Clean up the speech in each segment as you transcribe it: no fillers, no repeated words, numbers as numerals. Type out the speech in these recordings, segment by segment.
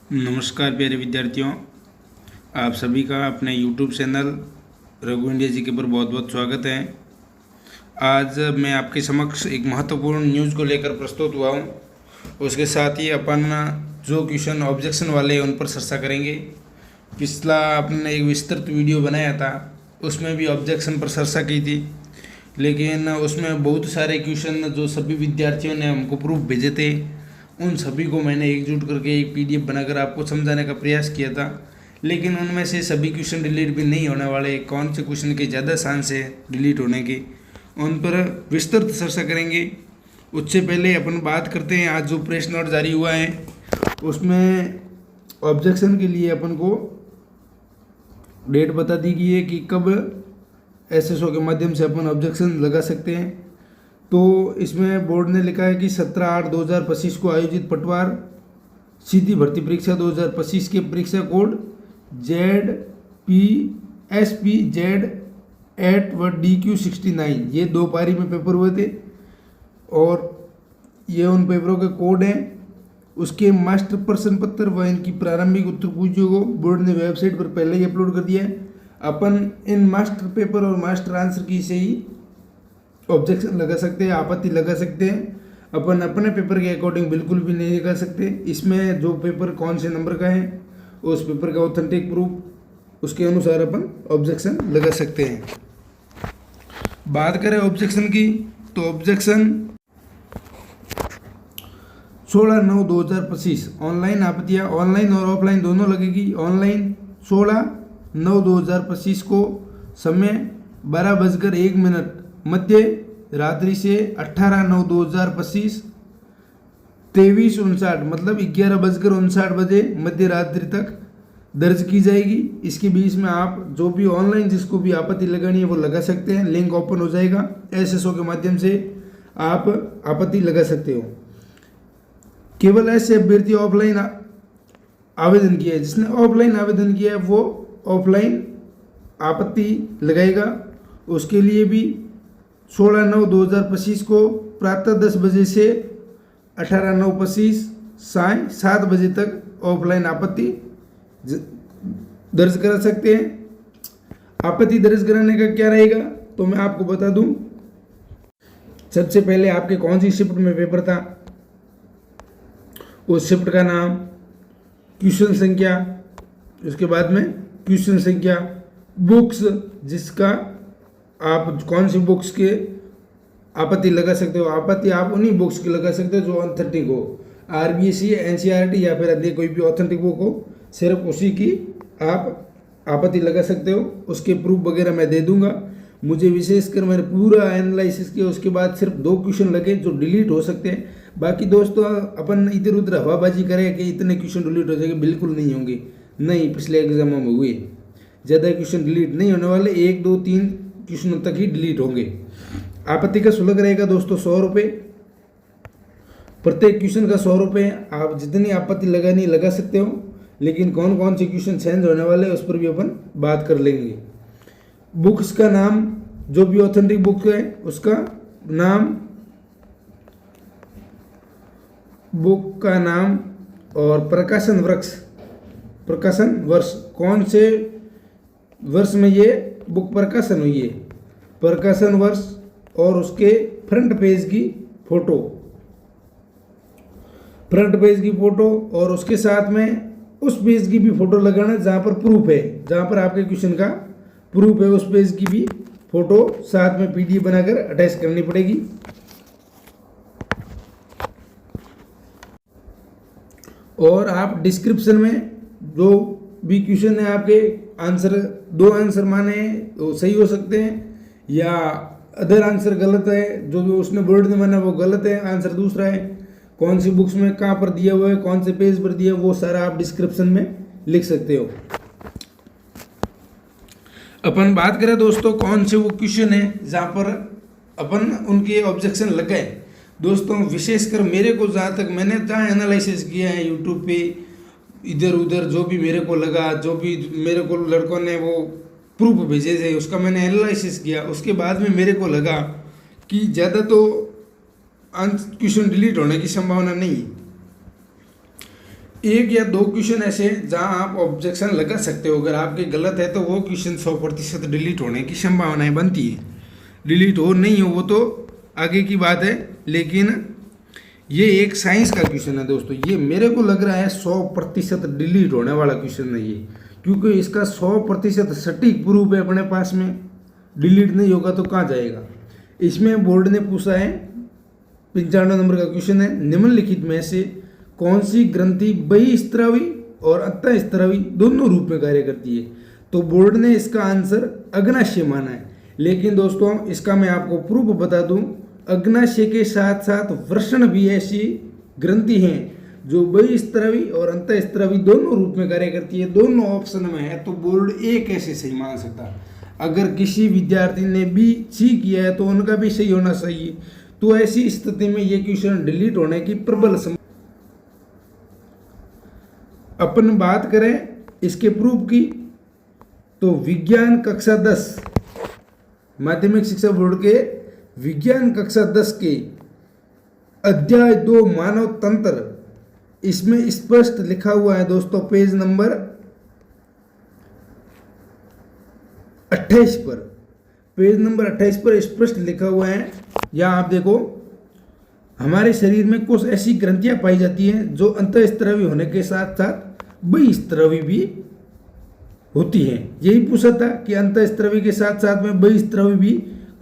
नमस्कार प्यारे विद्यार्थियों, आप सभी का अपने YouTube चैनल रघु इंडिया जी के ऊपर बहुत बहुत स्वागत है। आज मैं आपके समक्ष एक महत्वपूर्ण न्यूज़ को लेकर प्रस्तुत हुआ हूँ। उसके साथ ही अपन जो क्वेश्चन ऑब्जेक्शन वाले हैं उन पर चर्चा करेंगे। पिछला आपने एक विस्तृत वीडियो बनाया था, उसमें भी ऑब्जेक्शन पर चर्चा की थी, लेकिन उसमें बहुत सारे क्वेश्चन जो सभी विद्यार्थियों ने हमको प्रूफ भेजे थे, उन सभी को मैंने एकजुट करके एक पीडीएफ बनाकर आपको समझाने का प्रयास किया था। लेकिन उनमें से सभी क्वेश्चन डिलीट भी नहीं होने वाले। कौन से क्वेश्चन के ज़्यादा चांस है डिलीट होने के, उन पर विस्तृत चर्चा करेंगे। उससे पहले अपन बात करते हैं, आज जो प्रेस नोट जारी हुआ है उसमें ऑब्जेक्शन के लिए अपन को डेट बता दी गई है कि कब एसएसओ के माध्यम से अपन ऑब्जेक्शन लगा सकते हैं। तो इसमें बोर्ड ने लिखा है कि 17/8/2025 को आयोजित पटवार सीधी भर्ती परीक्षा 2025 के परीक्षा कोड ZPSPZ8 व DQ69, ये 2 पारी में पेपर हुए थे और ये उन पेपरों के कोड हैं। उसके मास्टर प्रश्न पत्र व इनकी प्रारंभिक उत्तर पूछियों को बोर्ड ने वेबसाइट पर पहले ही अपलोड कर दिया है। अपन इन मास्टर पेपर और मास्टर आंसर की से ही ऑब्जेक्शन लगा सकते हैं, आपत्ति लगा सकते हैं। अपन अपने पेपर के अकॉर्डिंग बिल्कुल भी नहीं लगा सकते। इसमें जो पेपर कौन से नंबर का है, उस पेपर का ऑथेंटिक प्रूफ, उसके अनुसार अपन ऑब्जेक्शन लगा सकते हैं। बात करें ऑब्जेक्शन की, तो ऑब्जेक्शन 16/9/2025 ऑनलाइन आपत्तियाँ ऑनलाइन और ऑफलाइन दोनों लगेगी। ऑनलाइन 16/9/2025 को समय 12:01 मध्य रात्रि से 18/9/2025 23:59 मतलब 11:59 बजे मध्य रात्रि तक दर्ज की जाएगी। इसके बीच में आप जो भी ऑनलाइन जिसको भी आपत्ति लगानी है वो लगा सकते हैं। लिंक ओपन हो जाएगा, एसएसओ के माध्यम से आप आपत्ति लगा सकते हो। केवल ऐसे अभ्यर्थी ऑफलाइन आवेदन किया है, जिसने ऑफलाइन आवेदन किया है वो ऑफलाइन आपत्ति लगाएगा। उसके लिए भी 16/9/2025 को प्रातः 10 बजे से 18/9/25 साय 7 बजे तक ऑफलाइन आपत्ति दर्ज करा सकते हैं। आपत्ति दर्ज कराने का क्या रहेगा तो मैं आपको बता दूं। सबसे पहले आपके कौन सी शिफ्ट में पेपर था, उस शिफ्ट का नाम, क्वेश्चन संख्या, उसके बाद में क्वेश्चन संख्या, बुक्स जिसका आप कौन सी बुक्स के आपत्ति लगा सकते हो। आपत्ति आप उन्हीं बुक्स की लगा सकते हो जो ऑथेंटिक हो, आरबीएसई, एनसीईआरटी या फिर अन्य कोई भी ऑथेंटिक बुक हो, सिर्फ उसी की आप आपत्ति लगा सकते हो। उसके प्रूफ वगैरह मैं दे दूंगा। मुझे विशेषकर मैंने पूरा एनालिसिस किया, उसके बाद सिर्फ 2 क्वेश्चन लगे जो डिलीट हो सकते हैं। बाकी दोस्तों अपन इधर उधर हवाबाजी करें कि इतने क्वेश्चन डिलीट हो जाएंगे, बिल्कुल नहीं होंगे। नहीं, पिछले एग्जामों में हुए, ज़्यादा क्वेश्चन डिलीट नहीं होने वाले, 1 2 3 क्वेश्चनों तक ही डिलीट होंगे। आपत्ति का शुल्क रहेगा दोस्तों 100 रुपये, प्रत्येक क्वेश्चन का 100 रुपये। आप जितनी आपत्ति लगानी लगा सकते हो, लेकिन कौन कौन से क्वेश्चन चेंज होने वाले हैं उस पर भी अपन बात कर लेंगे। बुक्स का नाम, जो भी ऑथेंटिक बुक है उसका नाम, बुक का नाम और प्रकाशन वर्ष, कौन से वर्ष में ये बुक प्रकाशन हुई है, प्रकाशन वर्ष, और उसके फ्रंट पेज की फोटो, और उसके साथ में उस पेज की भी फोटो लगाना जहाँ पर प्रूफ है, जहाँ पर आपके क्वेश्चन का प्रूफ है, उस पेज की भी फोटो साथ में पीडीएफ बनाकर अटैच करनी पड़ेगी। और आप डिस्क्रिप्शन में जो भी क्वेश्चन है आपके आंसर, 2 आंसर माने तो सही हो सकते हैं या अदर आंसर गलत है, जो भी उसने बोर्ड ने माना वो गलत है, आंसर दूसरा है। कौन सी बुक्स में कहाँ पर दिया हुआ है, कौन से पेज पर दिया, वो सारा आप डिस्क्रिप्शन में लिख सकते हो। अपन बात करें दोस्तों कौन से वो क्वेश्चन है जहाँ पर अपन उनके ऑब्जेक्शन लगाए। दोस्तों विशेषकर मेरे को जहाँ तक मैंने जहाँ एनालिसिस किया है यूट्यूब पे, इधर उधर जो भी मेरे को लगा, जो भी मेरे को लड़कों ने वो प्रूफ भेजे थे उसका मैंने एनालिसिस किया। उसके बाद में मेरे को लगा कि ज़्यादा तो क्वेश्चन डिलीट होने की संभावना नहीं है। एक या दो क्वेश्चन ऐसे जहां आप ऑब्जेक्शन लगा सकते हो, अगर आपके गलत है तो वो क्वेश्चन 100% डिलीट होने की संभावनाएं बनती है। डिलीट हो नहीं हो वो तो आगे की बात है, लेकिन ये एक साइंस का क्वेश्चन है दोस्तों। ये मेरे को लग रहा है 100% डिलीट होने वाला क्वेश्चन है ये, क्योंकि इसका 100% सटीक प्रूफ है अपने पास में। डिलीट नहीं होगा तो कहाँ जाएगा। इसमें बोर्ड ने पूछा है 95 नंबर का क्वेश्चन है, निम्नलिखित में से कौन सी ग्रंथि बहिस्रावी और अंतःस्रावी दोनों रूप में कार्य करती है। तो बोर्ड ने इसका आंसर अग्नाशय माना है, लेकिन दोस्तों इसका मैं आपको प्रूफ बता दूं, अग्नाशय के साथ साथ वृषण भी ऐसी ग्रंथि हैं जो बहिस्रावी और अंतःस्रावी दोनों रूप में कार्य करती है। दोनों ऑप्शन में है तो बोर्ड ए कैसे सही मान सकता। अगर किसी विद्यार्थी ने बी सी किया है तो उनका भी सही होना चाहिए। तो ऐसी स्थिति में ये क्वेश्चन डिलीट होने की प्रबल अपन बात करें इसके प्रूफ की, तो विज्ञान कक्षा 10 माध्यमिक शिक्षा बोर्ड के विज्ञान कक्षा 10 के अध्याय 2 मानव तंत्र, इसमें स्पष्ट लिखा हुआ है दोस्तों पेज नंबर 28 पर। पेज नंबर 28 पर स्पष्ट लिखा हुआ है, यहाँ आप देखो, हमारे शरीर में कुछ ऐसी ग्रंथियां पाई जाती हैं जो अंतःस्रावी होने के साथ साथ बहिस्रावी भी होती हैं। यही पूछा था कि अंतःस्रावी के साथ साथ में बहिस्रावी भी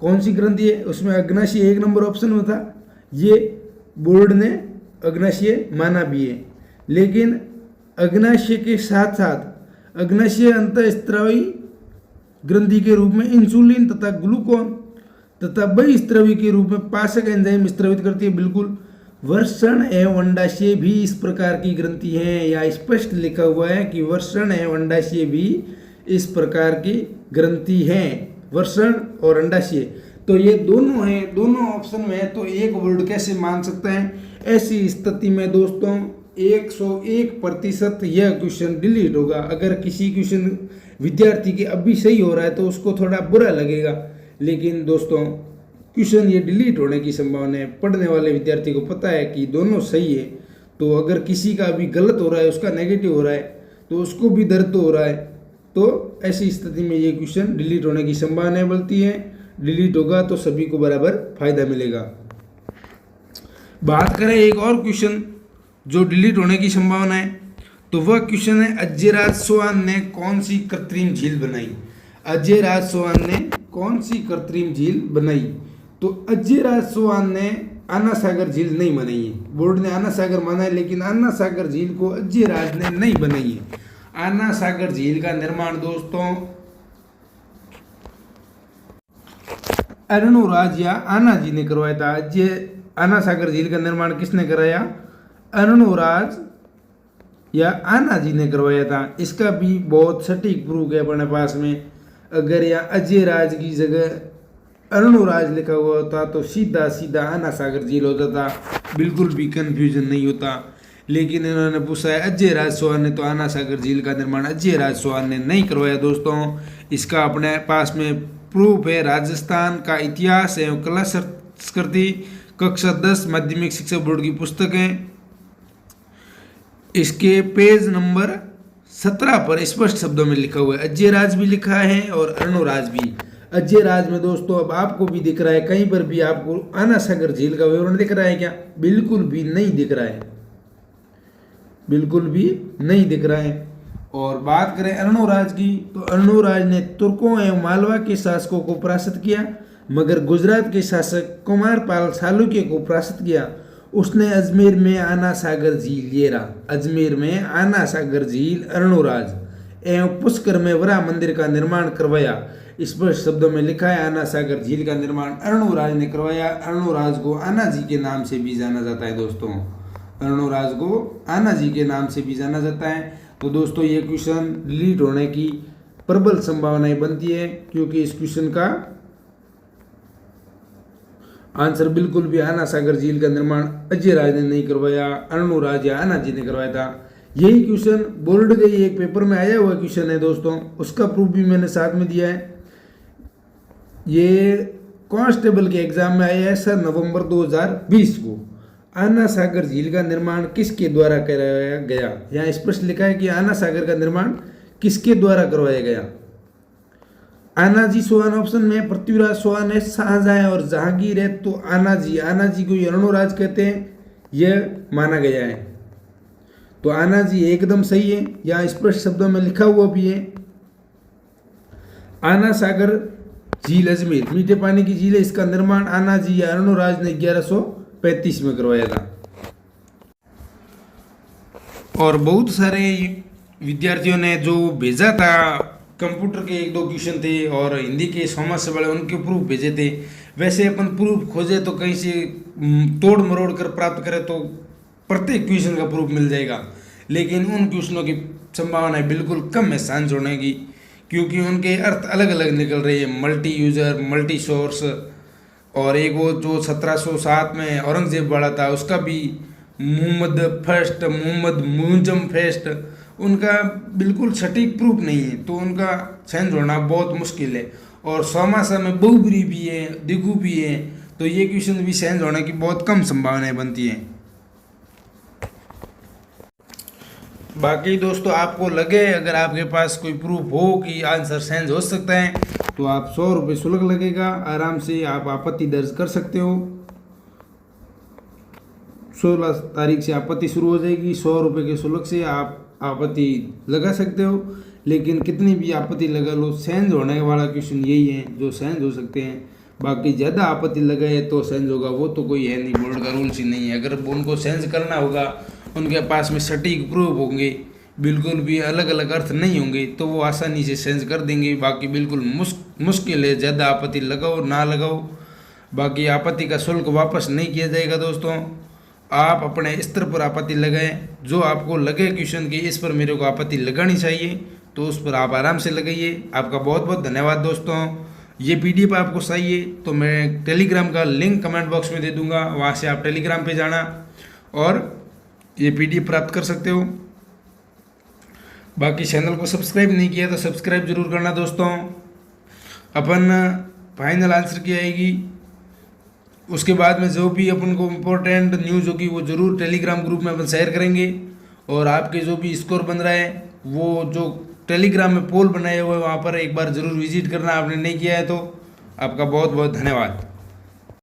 कौन सी ग्रंथि है, उसमें अग्नाशय 1 नंबर ऑप्शन में था। ये बोर्ड ने अग्नाशय माना भी है, लेकिन अग्नाशय के साथ साथ अग्नाशय अंतःस्रावी ग्रंथि के रूप में इंसुलिन तथा ग्लूकोन तथा बहिस्रावी के रूप में पाचक एंजाइम स्रावित करती है। बिल्कुल, वृषण एवं अंडाशय भी इस प्रकार की ग्रंथि है। या स्पष्ट लिखा हुआ है कि वृषण एवं अंडाशय भी इस प्रकार की ग्रंथि है, वृषण और अंडाशय। तो ये दोनों हैं, दोनों ऑप्शन में है, तो एक वर्ड कैसे मान सकते हैं। ऐसी स्थिति में दोस्तों 101% यह क्वेश्चन डिलीट होगा। अगर किसी क्वेश्चन विद्यार्थी के अभी सही हो रहा है तो उसको थोड़ा बुरा लगेगा, लेकिन दोस्तों क्वेश्चन ये डिलीट होने की संभावना है। पढ़ने वाले विद्यार्थी को पता है कि दोनों सही है, तो अगर किसी का अभी गलत हो रहा है, उसका नेगेटिव हो रहा है, तो उसको भी दर्द हो रहा है। तो ऐसी स्थिति में ये क्वेश्चन डिलीट होने की संभावना बनती है। डिलीट होगा तो सभी को बराबर फायदा मिलेगा। बात करें एक और क्वेश्चन जो डिलीट होने की संभावना है, तो वह क्वेश्चन है अजयराज चौहान ने कौन सी कृत्रिम झील बनाई। अजयराज चौहान ने कौन सी कृत्रिम झील बनाई। तो अजयराज चौहान ने आना सागर झील नहीं बनाई है। बोर्ड ने आना सागर माना है, लेकिन आना सागर झील को अजयराज ने नहीं बनाई है। आना सागर झील का निर्माण दोस्तों अरुणराज या आना जी ने करवाया था। आना सागर झील का निर्माण किसने कराया, अरुणराज या आना जी ने करवाया था। इसका भी बहुत सटीक प्रूफ है अपने पास में। अगर यहाँ अजयराज की जगह अरुणराज लिखा हुआ होता तो सीधा सीधा आना सागर झील होता था, बिल्कुल भी कंफ्यूजन नहीं होता। लेकिन इन्होंने पूछा है अजयराज चौहान ने, तो आना सागर झील का निर्माण अजयराज चौहान ने नहीं करवाया दोस्तों। इसका अपने पास में प्रूफ है राजस्थान का इतिहास एवं कला संस्कृति कक्षा 10 माध्यमिक शिक्षा बोर्ड की पुस्तक है। इसके पेज नंबर 17 पर स्पष्ट शब्दों में लिखा हुआ है, अजयराज भी लिखा है और अरुणराज भी। अजयराज में दोस्तों अब आपको भी दिख रहा है, कहीं पर भी आपको आना सागर झील का विवरण दिख रहा है क्या, बिल्कुल भी नहीं दिख रहा है, बिल्कुल भी नहीं दिख रहा है। और बात करें अरुणराज की, तो अरुणराज ने तुर्कों एवं मालवा के शासकों को परास्त किया, मगर गुजरात के शासक कुमारपाल चालुक्य को परास्त किया। उसने अजमेर में आना सागर झील, ये रहा अजमेर में आना सागर झील अरुणराज एवं पुष्कर में वरा मंदिर का निर्माण करवाया। स्पष्ट शब्दों में लिखा है आना सागर झील का निर्माण अरुणराज ने करवाया। अरुणराज को आना जी के नाम से भी जाना जाता है दोस्तों, अरुणराज को आना जी के नाम से भी जाना जाता है। तो दोस्तों ये क्वेश्चन डिलीट होने की प्रबल संभावनाएं बनती है, क्योंकि इस क्वेश्चन का आंसर बिल्कुल भी आना सागर झील का निर्माण अजयराज ने नहीं करवाया, अरुणराज या आना जी ने करवाया था। यही क्वेश्चन बोर्ड के एक पेपर में आया हुआ क्वेश्चन है दोस्तों, उसका प्रूफ भी मैंने साथ में दिया है। ये कांस्टेबल के एग्जाम में आया है सर नवंबर 2020 को। आना सागर झील का निर्माण किसके द्वारा कराया गया? यहाँ स्पष्ट लिखा है कि आना सागर का निर्माण किसके द्वारा करवाया गया? आनाजी चौहान ऑप्शन में, पृथ्वीराज चौहान है, शाहजहां और जहांगीर है। तो आना जी को यर्णोराज कहते हैं, यह माना गया है। तो आना जी एकदम सही है, यहाँ स्पष्ट शब्दों में लिखा हुआ भी है। आना सागर झील अजमेर मीठे पानी की झील है, इसका निर्माण आना जी या यर्णोराज ने 1135 में करवाया था। और बहुत सारे विद्यार्थियों ने जो भेजा था, कंप्यूटर के 1-2 क्वेश्चन थे और हिंदी के 100 मार्क्स से बड़े उनके प्रूफ भेजे थे। वैसे अपन प्रूफ खोजे तो कहीं से तोड़ मरोड़ कर प्राप्त करें तो प्रत्येक क्वेश्चन का प्रूफ मिल जाएगा, लेकिन उन क्वेश्चनों की संभावना बिल्कुल कम है साइंस होने की, क्योंकि उनके अर्थ अलग अलग निकल रहे हैं। मल्टी यूजर, मल्टी सोर्स, और एक वो जो 1707 में औरंगजेब वाला था उसका भी मुहम्मद फर्स्ट, मुहम्मद मुंजम फर्स्ट, उनका बिल्कुल सटीक प्रूफ नहीं है, तो उनका साइंस होना बहुत मुश्किल है। और समासा में बहुब्री भी है, दिगु भी है, तो ये क्वेश्चन भी साइंस होने की बहुत कम संभावनाएं बनती हैं। बाकी दोस्तों, आपको लगे अगर आपके पास कोई प्रूफ हो कि आंसर चेंज हो सकता है तो आप 100 रुपये शुल्क लगेगा, आराम से आप आपत्ति दर्ज कर सकते हो। 16 तारीख से आपत्ति शुरू हो जाएगी। 100 रुपये के शुल्क से आप आपत्ति लगा सकते हो, लेकिन कितनी भी आपत्ति लगा लो, चेंज होने वाला क्वेश्चन यही है जो चेंज हो सकते हैं। बाकी ज़्यादा आपत्ति लगाए तो चेंज होगा, वो तो कोई है नहीं, बोर्ड का रूल्स ही नहीं है। अगर उनको चेंज करना होगा, उनके पास में सटीक प्रूफ होंगे, बिल्कुल भी अलग अलग अर्थ नहीं होंगे, तो वो आसानी से चेंज कर देंगे। बाकी बिल्कुल मुश्किल है, ज़्यादा आपत्ति लगाओ ना लगाओ, बाकी आपत्ति का शुल्क वापस नहीं किया जाएगा। दोस्तों, आप अपने स्तर पर आपत्ति लगाएं, जो आपको लगे क्वेश्चन की इस पर मेरे को आपत्ति लगानी चाहिए तो उस पर आप आराम से लगाइए। आपका बहुत बहुत धन्यवाद दोस्तों। ये PDF आपको चाहिए तो मैं टेलीग्राम का लिंक कमेंट बॉक्स में दे दूंगा, वहाँ से आप टेलीग्राम पे जाना और ये PDF प्राप्त कर सकते हो। बाकी चैनल को सब्सक्राइब नहीं किया तो सब्सक्राइब जरूर करना दोस्तों। अपन फाइनल आंसर की आएगी, उसके बाद में जो भी अपन को इम्पोर्टेंट न्यूज़ होगी वो ज़रूर टेलीग्राम ग्रुप में अपन शेयर करेंगे। और आपके जो भी स्कोर बन रहा है वो जो टेलीग्राम में पोल बनाए हुए वहाँ पर एक बार ज़रूर विजिट करना, आपने नहीं किया है तो। आपका बहुत बहुत धन्यवाद।